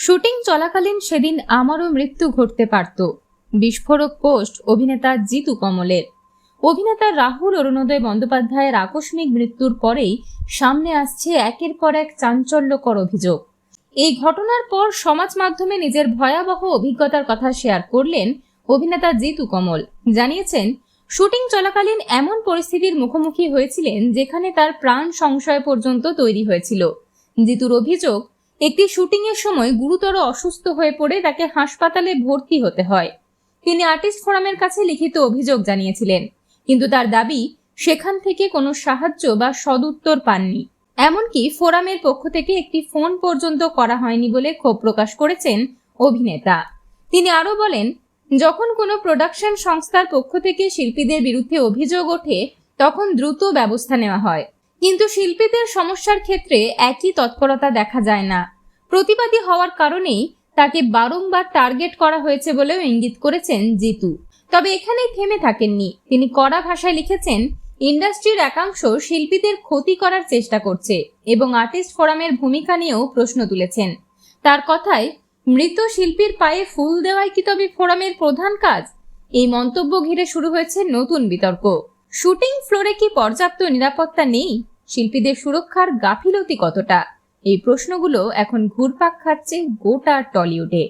Shooting চলাকালীন সেদিন আমারও মৃত্যু ঘটতে পারত। বিস্ফোরক পোস্ট অভিনেতা জিতু কমলের। অভিনেতা রাহুল অরুণোদয় বন্দ্যোপাধ্যায়ের আকস্মিক মৃত্যুর পরেই সামনে আসছে একের পর এক চাঞ্চল্যকর অভিযোগ। এই ঘটনার পর সমাজ মাধ্যমে নিজের ভয়াবহ অভিজ্ঞতার কথা শেয়ার করলেন অভিনেতা জিতু কমল। জানিয়েছেন, শুটিং চলাকালীন এমন পরিস্থিতির মুখোমুখি হয়েছিলেন যেখানে তার প্রাণ সংশয় পর্যন্ত তৈরি হয়েছিল। জিতুর অভিযোগ, একটি শুটিং এর সময় গুরুতর অসুস্থ হয়ে পড়ে তাকে হাসপাতালে ভর্তি হতে হয়। তিনি আর্টিস্ট ফোরামের কাছে লিখিত অভিযোগ জানিয়েছিলেন, কিন্তু তার দাবি সেখান থেকে কোনো সাহায্য বা সদুত্তর পাননি। এমনকি ফোরামের পক্ষ থেকে একটি ফোন পর্যন্ত করা হয়নি বলে ক্ষোভ প্রকাশ করেছেন অভিনেতা। তিনি আরো বলেন, যখন কোনো প্রোডাকশন সংস্থার পক্ষ থেকে শিল্পীদের বিরুদ্ধে অভিযোগ ওঠে তখন দ্রুত ব্যবস্থা নেওয়া হয়, কিন্তু শিল্পীদের সমস্যার ক্ষেত্রে একই তৎপরতা দেখা যায় না। প্রতিবাদী হওয়ার কারণেই তাকে বারংবার টার্গেট করা হয়েছে বলেও ইঙ্গিত করেছেন জিতু। তবে এখানেই থেমে থাকেননি। তিনি কড়া ভাষায় লিখেছেন, ইন্ডাস্ট্রির একাংশ শিল্পীদের ক্ষতি করার চেষ্টা করছে এবং আর্টিস্ট ফোরামের ভূমিকা নিয়েও প্রশ্ন তুলেছেন। তার কথায়, মৃত শিল্পীর পায়ে ফুল দেওয়াই কি তবে ফোরামের প্রধান কাজ? এই মন্তব্য ঘিরে শুরু হয়েছে নতুন বিতর্ক। শুটিং ফ্লোরে কি পর্যাপ্ত নিরাপত্তা নেই? শিল্পীদের সুরক্ষার গাফিলতি কতটা? এই প্রশ্নগুলো এখন ঘুরপাক খাচ্ছে গোটা টলিউডে।